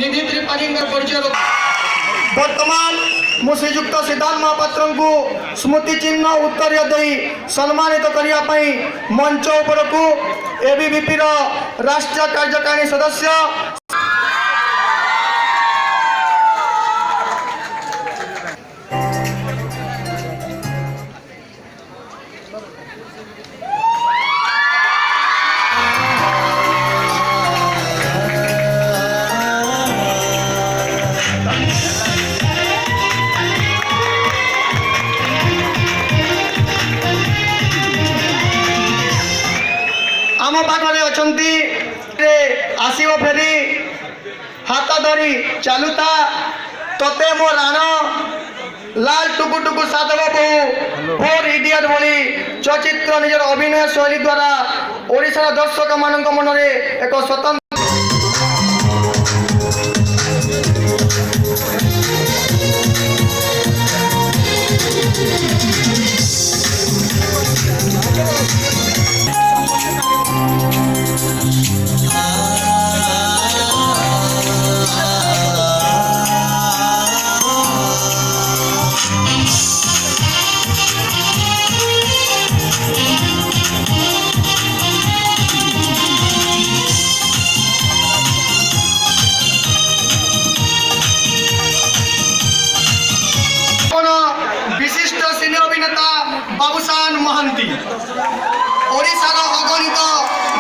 निधि त्रिपाठी परिचय। वर्तमान मु श्रीजुक्त सिद्धांत महापात्र को स्मृति चिन्ह उत्तर दे सम्मानित करने मंच उपर को एबीवीपी राष्ट्रीय कार्यकारिणी सदस्य आम पाखे अच्छा आसव फेरी हाथ धरी चलुता तोते मो राण लाल टुकु टुकु साधव बहु फोर इडियट भली चलचित्र निजर अभिनय शैली द्वारा ओडिशार दर्शक मान मन में एक स्वतंत्र विशिष्ट सिने अभिनेता बाबूसान महांती ओडिशार अगणित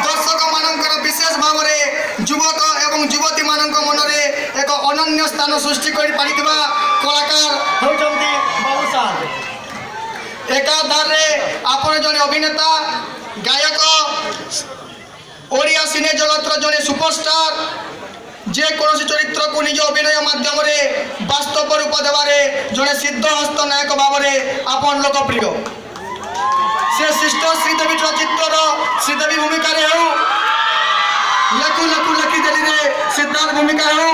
दर्शक मानकर विशेष भाव में युवक एवं युवती मान मन में एक अनन्य स्थान सृष्टि कर कलाकार होती बाबूसान। एकाधार आपण जड़े अभिनेता गायक ओडिया सिने जगतर जड़े सुपरस्टार जेकोसी चरित्र को निज अभिनय माध्यम बास्तव रूप देवारे जड़े सिद्धहस्त नायक भाव में आपन लोकप्रिय से शिष्ट श्रीदेवी चलचित्र श्रीदेवी भूमिका लखु लखु लखिदेली सिद्धार्थ भूमिका हो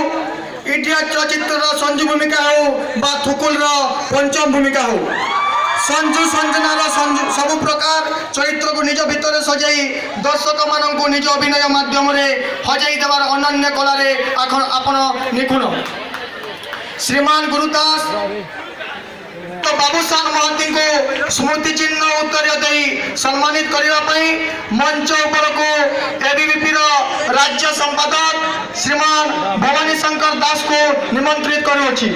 इडियट चलचित्र संजू भूमिका हो बा थुकुल पंचम भूमिका हो संजू संजनार सबु प्रकार चरित्र को निज भितर सजाई दर्शक मान निज अभिनय माध्यम हजाई देवार अनन्य कलारे आपण निपुण श्रीमान गुरुदास तो बाबूसान महांती को स्मृति चिन्ह उत्तर दे सम्मानित करने मंच उपर को एबीवीपी राज्य संपादक श्रीमान भवानी शंकर दास को निमंत्रित करुछि।